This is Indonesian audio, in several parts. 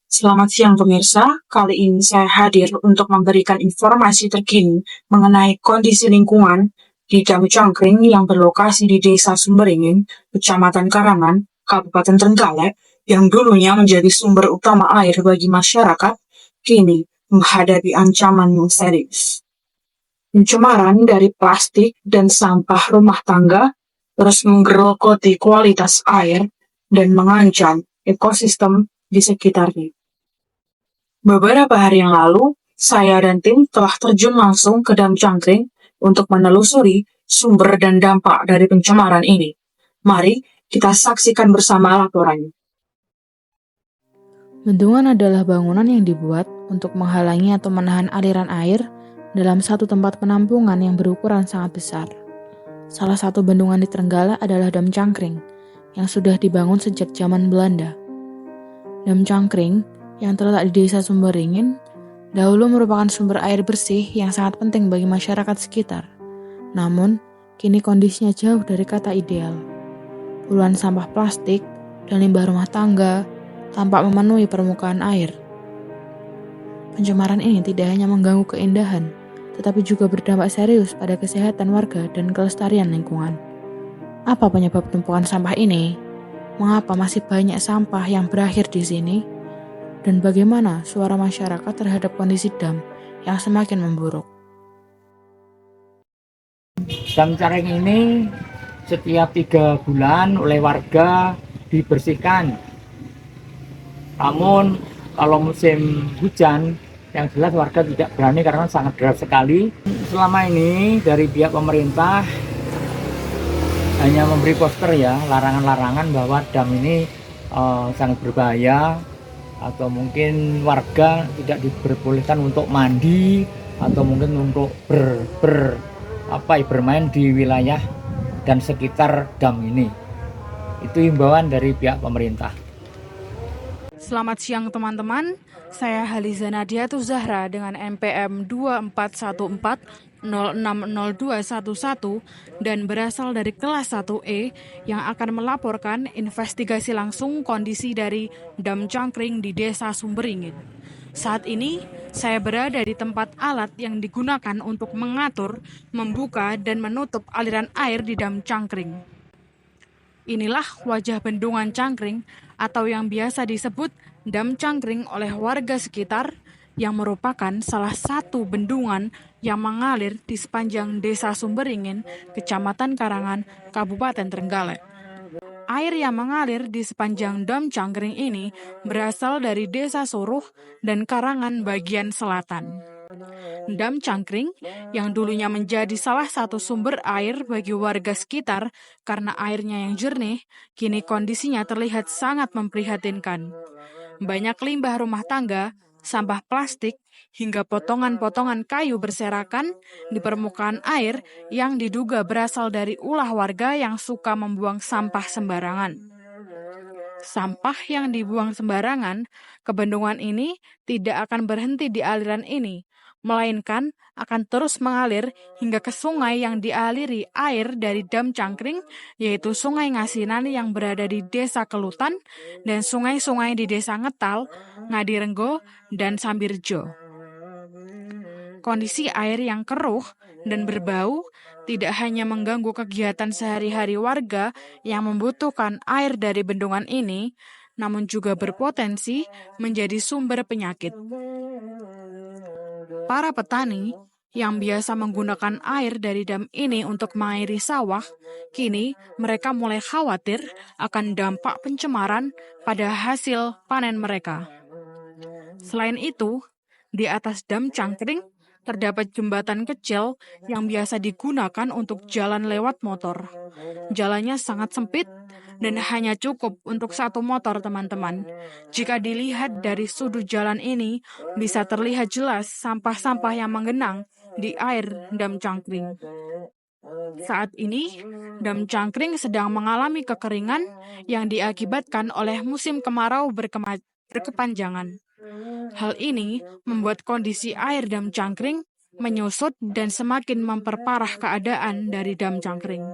Selamat siang pemirsa, kali ini saya hadir untuk memberikan informasi terkini mengenai kondisi lingkungan di Dam Cangkring yang berlokasi di Desa Sumberingin, Kecamatan Karangan, Kabupaten Trenggalek, yang dulunya menjadi sumber utama air bagi masyarakat, kini menghadapi ancaman yang serius. Pencemaran dari plastik dan sampah rumah tangga terus menggerogoti kualitas air dan mengancam ekosistem di sekitarnya. Beberapa hari yang lalu, saya dan tim telah terjun langsung ke Dam Cangkring untuk menelusuri sumber dan dampak dari pencemaran ini. Mari kita saksikan bersama laporannya. Bendungan adalah bangunan yang dibuat untuk menghalangi atau menahan aliran air dalam satu tempat penampungan yang berukuran sangat besar. Salah satu bendungan di Trenggalek adalah Dam Cangkring, yang sudah dibangun sejak zaman Belanda. Dam Cangkring, yang terletak di Desa Sumberingin, dahulu merupakan sumber air bersih yang sangat penting bagi masyarakat sekitar. Namun, kini kondisinya jauh dari kata ideal. Puluhan sampah plastik dan limbah rumah tangga tampak memenuhi permukaan air. Pencemaran ini tidak hanya mengganggu keindahan, tetapi juga berdampak serius pada kesehatan warga dan kelestarian lingkungan. Apa penyebab tumpukan sampah ini? Mengapa masih banyak sampah yang berakhir di sini? Dan bagaimana suara masyarakat terhadap kondisi dam yang semakin memburuk? Dam Cangkring ini setiap 3 bulan oleh warga dibersihkan. Namun kalau musim hujan, yang jelas warga tidak berani karena sangat deras sekali. Selama ini dari pihak pemerintah hanya memberi poster ya, larangan-larangan bahwa dam ini sangat berbahaya, atau mungkin warga tidak diperbolehkan untuk mandi atau mungkin untuk bermain di wilayah dan sekitar dam ini. Itu himbauan dari pihak pemerintah. Selamat siang teman-teman, saya Haliza Nadiatul Zahra dengan NPM 2414060211 dan berasal dari kelas 1E yang akan melaporkan investigasi langsung kondisi dari Dam Cangkring di Desa Sumberingin. Saat ini, saya berada di tempat alat yang digunakan untuk mengatur, membuka, dan menutup aliran air di Dam Cangkring. Inilah wajah bendungan Cangkring atau yang biasa disebut Dam Cangkring oleh warga sekitar yang merupakan salah satu bendungan yang mengalir di sepanjang Desa Sumberingin, Kecamatan Karangan, Kabupaten Trenggalek. Air yang mengalir di sepanjang Dam Cangkring ini berasal dari Desa Suruh dan Karangan bagian selatan. Dam Cangkring yang dulunya menjadi salah satu sumber air bagi warga sekitar karena airnya yang jernih, kini kondisinya terlihat sangat memprihatinkan. Banyak limbah rumah tangga, sampah plastik, hingga potongan-potongan kayu berserakan di permukaan air yang diduga berasal dari ulah warga yang suka membuang sampah sembarangan. Sampah yang dibuang sembarangan ke bendungan ini tidak akan berhenti di aliran ini, melainkan akan terus mengalir hingga ke sungai yang dialiri air dari Dam Cangkring, yaitu Sungai Ngasinan yang berada di Desa Kelutan dan sungai-sungai di Desa Ngetal, Ngadirenggo, dan Sambirjo. Kondisi air yang keruh dan berbau tidak hanya mengganggu kegiatan sehari-hari warga yang membutuhkan air dari bendungan ini, namun juga berpotensi menjadi sumber penyakit. Para petani yang biasa menggunakan air dari dam ini untuk mengairi sawah, kini mereka mulai khawatir akan dampak pencemaran pada hasil panen mereka. Selain itu, di atas Dam Cangkring terdapat jembatan kecil yang biasa digunakan untuk jalan lewat motor. Jalannya sangat sempit dan hanya cukup untuk satu motor, teman-teman. Jika dilihat dari sudut jalan ini, bisa terlihat jelas sampah-sampah yang menggenang di air Dam Cangkring. Saat ini, Dam Cangkring sedang mengalami kekeringan yang diakibatkan oleh musim kemarau berkepanjangan. Hal ini membuat kondisi air Dam Cangkring menyusut dan semakin memperparah keadaan dari Dam Cangkring.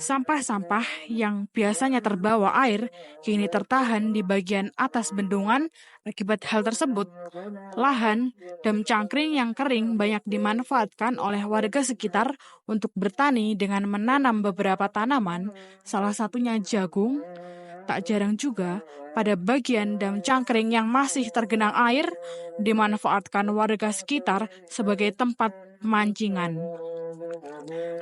Sampah-sampah yang biasanya terbawa air kini tertahan di bagian atas bendungan. Akibat hal tersebut, lahan dam cangkring yang kering banyak dimanfaatkan oleh warga sekitar untuk bertani dengan menanam beberapa tanaman, salah satunya jagung. Tak jarang juga, pada bagian dam cangkring yang masih tergenang air, dimanfaatkan warga sekitar sebagai tempat pemancingan.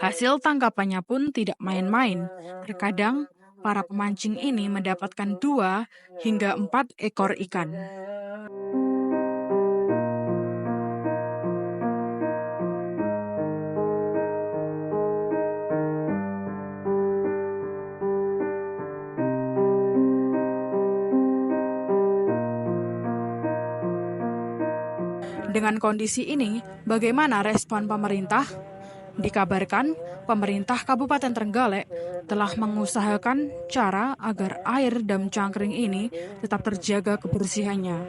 Hasil tangkapannya pun tidak main-main. Terkadang, para pemancing ini mendapatkan 2 hingga 4 ekor ikan. Dengan kondisi ini, bagaimana respon pemerintah? Dikabarkan, pemerintah Kabupaten Trenggalek telah mengusahakan cara agar air dam cangkring ini tetap terjaga kebersihannya,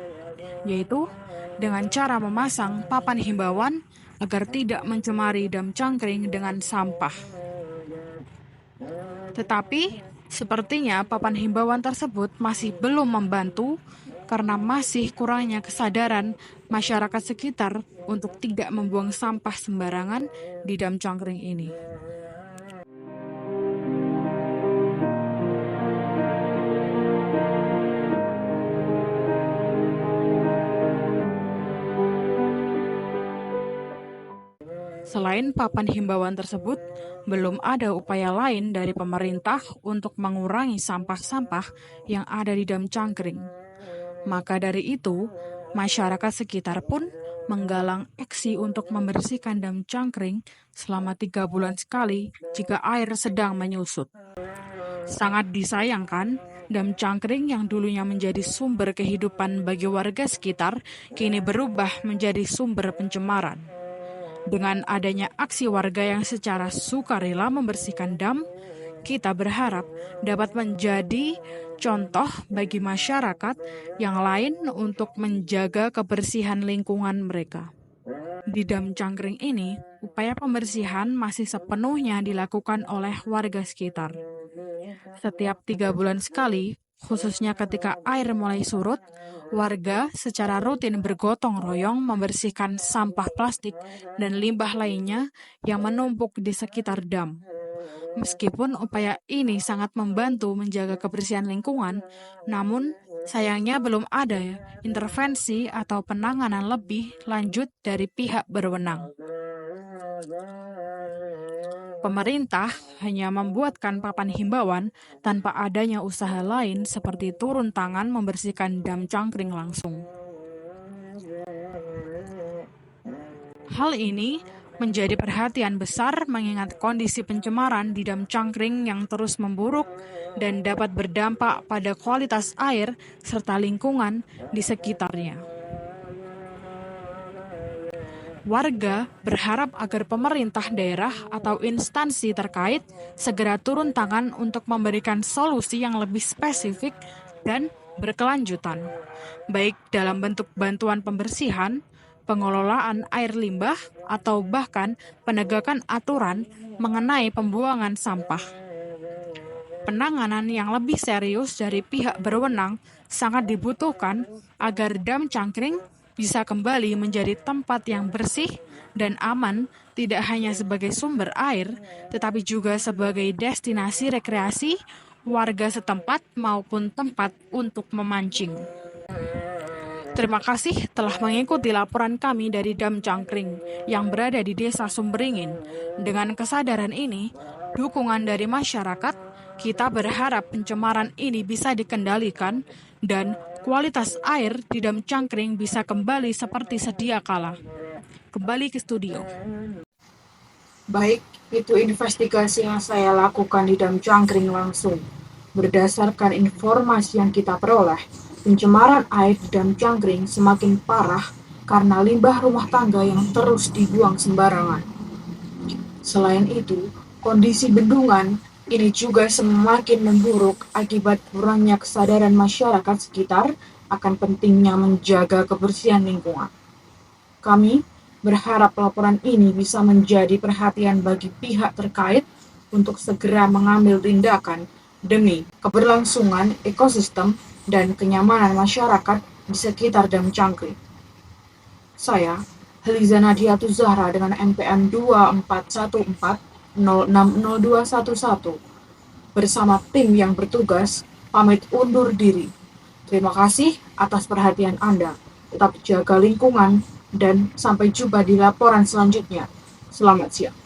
yaitu dengan cara memasang papan himbauan agar tidak mencemari dam cangkring dengan sampah. Tetapi, sepertinya papan himbauan tersebut masih belum membantu karena masih kurangnya kesadaran masyarakat sekitar untuk tidak membuang sampah sembarangan di dam cangkring ini. Selain papan himbauan tersebut, belum ada upaya lain dari pemerintah untuk mengurangi sampah-sampah yang ada di dam cangkring. Maka dari itu, masyarakat sekitar pun menggalang aksi untuk membersihkan dam cangkring selama 3 bulan sekali jika air sedang menyusut. Sangat disayangkan, dam cangkring yang dulunya menjadi sumber kehidupan bagi warga sekitar kini berubah menjadi sumber pencemaran. Dengan adanya aksi warga yang secara sukarela membersihkan dam, kita berharap dapat menjadi contoh bagi masyarakat yang lain untuk menjaga kebersihan lingkungan mereka. Di dam cangkring ini, upaya pembersihan masih sepenuhnya dilakukan oleh warga sekitar. Setiap 3 bulan sekali, khususnya ketika air mulai surut, warga secara rutin bergotong royong membersihkan sampah plastik dan limbah lainnya yang menumpuk di sekitar dam. Meskipun upaya ini sangat membantu menjaga kebersihan lingkungan, namun sayangnya belum ada intervensi atau penanganan lebih lanjut dari pihak berwenang. Pemerintah hanya membuatkan papan himbauan tanpa adanya usaha lain seperti turun tangan membersihkan dam cangkring langsung. Hal ini menjadi perhatian besar mengingat kondisi pencemaran di dam cangkring yang terus memburuk dan dapat berdampak pada kualitas air serta lingkungan di sekitarnya. Warga berharap agar pemerintah daerah atau instansi terkait segera turun tangan untuk memberikan solusi yang lebih spesifik dan berkelanjutan, baik dalam bentuk bantuan pembersihan, pengelolaan air limbah, atau bahkan penegakan aturan mengenai pembuangan sampah. Penanganan yang lebih serius dari pihak berwenang sangat dibutuhkan agar dam cangkring bisa kembali menjadi tempat yang bersih dan aman, tidak hanya sebagai sumber air, tetapi juga sebagai destinasi rekreasi warga setempat maupun tempat untuk memancing. Terima kasih telah mengikuti laporan kami dari Dam Cangkring yang berada di Desa Sumberingin. Dengan kesadaran ini, dukungan dari masyarakat, kita berharap pencemaran ini bisa dikendalikan dan kualitas air di Dam Cangkring bisa kembali seperti sedia kala. Kembali ke studio. Baik, itu investigasi yang saya lakukan di Dam Cangkring langsung. Berdasarkan informasi yang kita peroleh, pencemaran air di Dam Cangkring semakin parah karena limbah rumah tangga yang terus dibuang sembarangan. Selain itu, kondisi bendungan ini juga semakin memburuk akibat kurangnya kesadaran masyarakat sekitar akan pentingnya menjaga kebersihan lingkungan. Kami berharap laporan ini bisa menjadi perhatian bagi pihak terkait untuk segera mengambil tindakan demi keberlangsungan ekosistem dan kenyamanan masyarakat di sekitar Dam Cangkring. Saya, Heliza Nadia Tuzahra dengan NPM 2414060211 bersama tim yang bertugas pamit undur diri. Terima kasih atas perhatian Anda. Tetap jaga lingkungan dan sampai jumpa di laporan selanjutnya. Selamat siang.